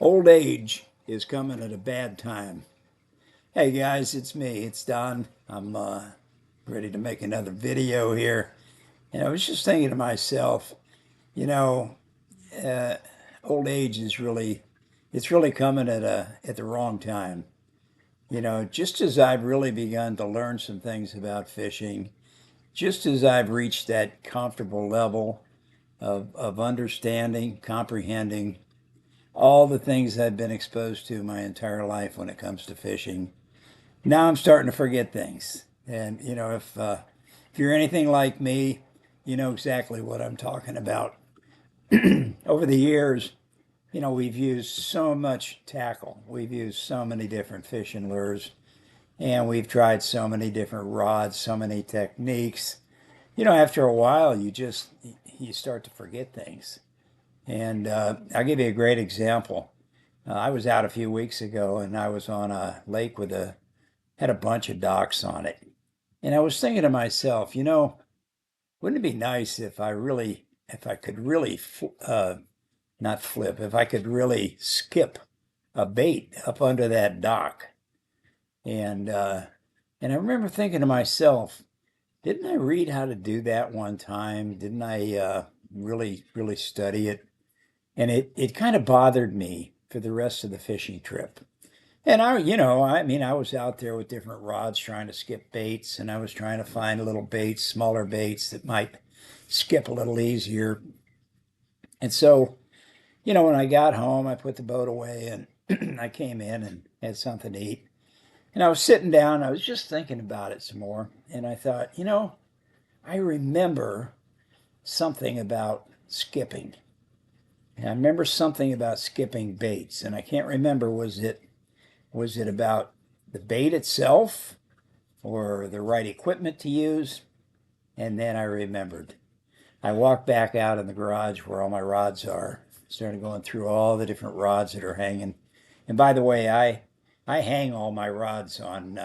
Old age is coming at a bad time. Hey guys, it's me. It's Don. I'm ready to make another video here. And I was just thinking to myself, you know, uh, old age is it's really coming at the wrong time. Just as I've really begun to learn some things about fishing, just as I've reached that comfortable level of understanding, comprehending all the things I've been exposed to my entire life when it comes to fishing. Now I'm starting to forget things. And if you're anything like me, you know exactly what I'm talking about. Over the years, we've used so much tackle. We've used so many different fishing lures, and we've tried so many different rods, so many techniques. After a while, you start to forget things. And I'll give you a great example. I was out a few weeks ago, and I was on a lake had a bunch of docks on it. And I was thinking to myself, wouldn't it be nice if I could really, not flip, if I could really skip a bait up under that dock? And and I remember thinking to myself, didn't I read how to do that one time? Didn't I really study it? And it kind of bothered me for the rest of the fishing trip. And I was out there with different rods trying to skip baits, and I was trying to find little baits, smaller baits that might skip a little easier. And so, when I got home, I put the boat away and I came in and had something to eat. And I was sitting down, I was just thinking about it some more. And I thought, I remember something about skipping. And I remember something about skipping baits, and I can't remember, was it about the bait itself or the right equipment to use? And then I remembered. I walked back out in the garage where all my rods are, started going through all the different rods that are hanging. And by the way, I hang all my rods on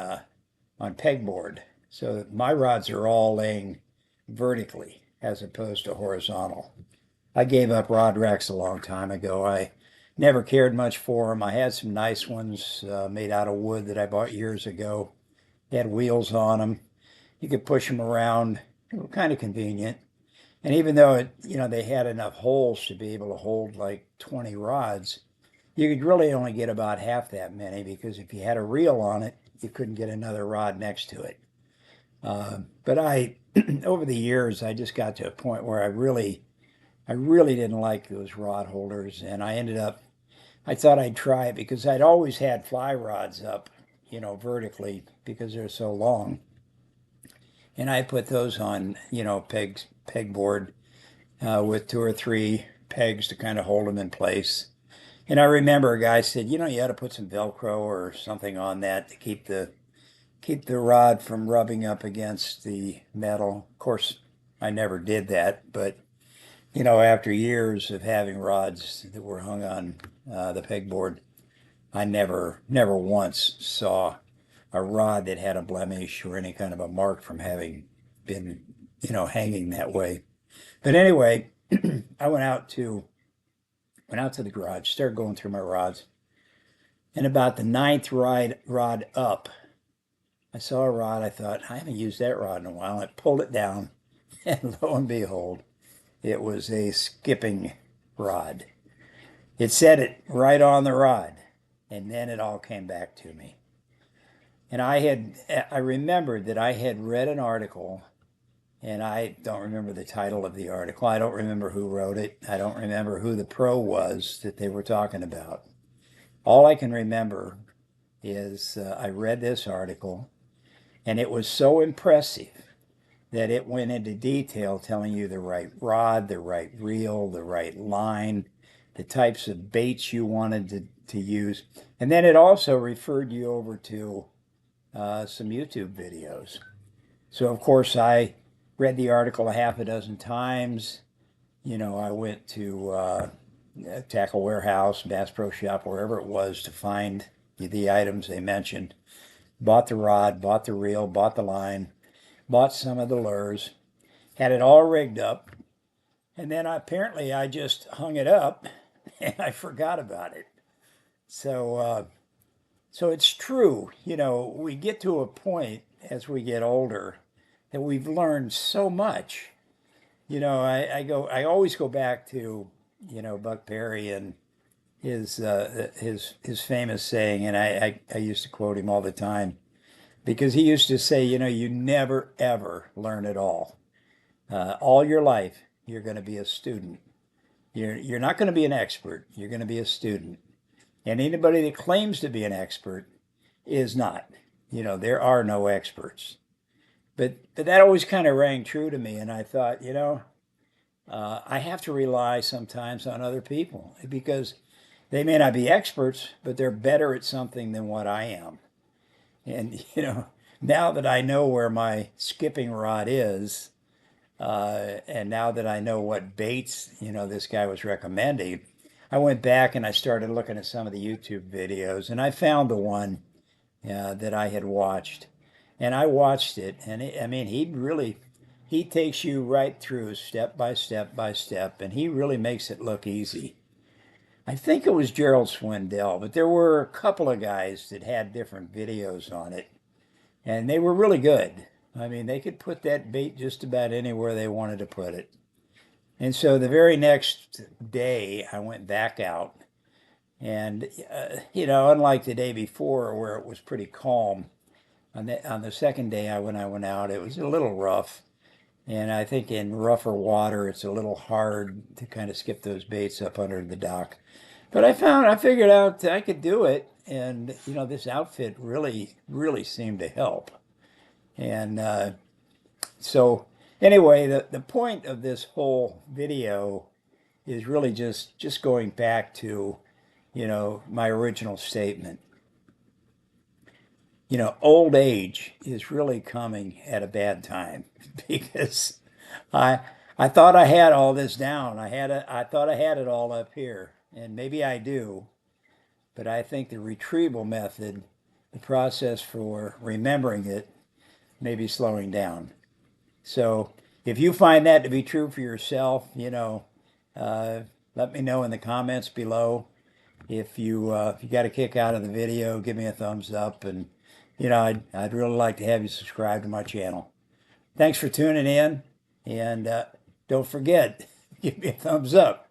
pegboard, so my rods are all laying vertically as opposed to horizontal. I gave up rod racks a long time ago. I never cared much for them. I had some nice ones made out of wood that I bought years ago. They had wheels on them. You could push them around. They were kind of convenient. And even though they had enough holes to be able to hold like 20 rods, you could really only get about half that many because if you had a reel on it, you couldn't get another rod next to it. But over the years, I just got to a point where I really didn't like those rod holders, and I thought I'd try it because I'd always had fly rods up, vertically because they're so long. And I put those on, pegboard with two or three pegs to kind of hold them in place. And I remember a guy said, you ought to put some Velcro or something on that to keep the rod from rubbing up against the metal. Of course, I never did that, but after years of having rods that were hung on the pegboard, I never once saw a rod that had a blemish or any kind of a mark from having been, hanging that way. But anyway, I went out to the garage, started going through my rods, and about the ninth rod up, I saw a rod. I thought, I haven't used that rod in a while. I pulled it down, and lo and behold, it was a skipping rod. It said it right on the rod, and then it all came back to me. And I remembered that I had read an article, and I don't remember the title of the article. I don't remember who wrote it. I don't remember who the pro was that they were talking about. All I can remember is I read this article, and it was so impressive that it went into detail telling you the right rod, the right reel, the right line, the types of baits you wanted to use. And then it also referred you over to some YouTube videos. So, of course, I read the article a half a dozen times. I went to Tackle Warehouse, Bass Pro Shop, wherever it was to find the items they mentioned. Bought the rod, bought the reel, bought the line, bought some of the lures, had it all rigged up, and then apparently I just hung it up and I forgot about it. So, so it's true. We get to a point as we get older that we've learned so much. I always go back to, Buck Perry and his famous saying, and I used to quote him all the time because he used to say, you never ever learn it all. All your life, you're going to be a student. You're not going to be an expert. You're going to be a student. And anybody that claims to be an expert is not. There are no experts. But that always kind of rang true to me, and I thought, I have to rely sometimes on other people because they may not be experts, but they're better at something than what I am. And now that I know where my skipping rod is, and now that I know what baits, this guy was recommending, I went back and I started looking at some of the YouTube videos, and I found the one that I had watched, and I watched it, and I mean, he takes you right through step by step by step, and he really makes it look easy. I think it was Gerald Swindell, but there were a couple of guys that had different videos on it, and they were really good. I mean, they could put that bait just about anywhere they wanted to put it. And so the very next day, I went back out, and unlike the day before where it was pretty calm, on the second day when I went out, it was a little rough. And I think in rougher water, it's a little hard to kind of skip those baits up under the dock. But I figured out I could do it. And, this outfit really, really seemed to help. And so, anyway, the point of this whole video is really just going back to, my original statement. Old age is really coming at a bad time because I I thought I had all this down. I thought I had it all up here, and maybe I do, but I think the retrieval method, the process for remembering it, may be slowing down. So if you find that to be true for yourself, uh, let me know in the comments below. If you got a kick out of the video, give me a thumbs up, and I'd really like to have you subscribe to my channel. Thanks for tuning in, and don't forget, give me a thumbs up.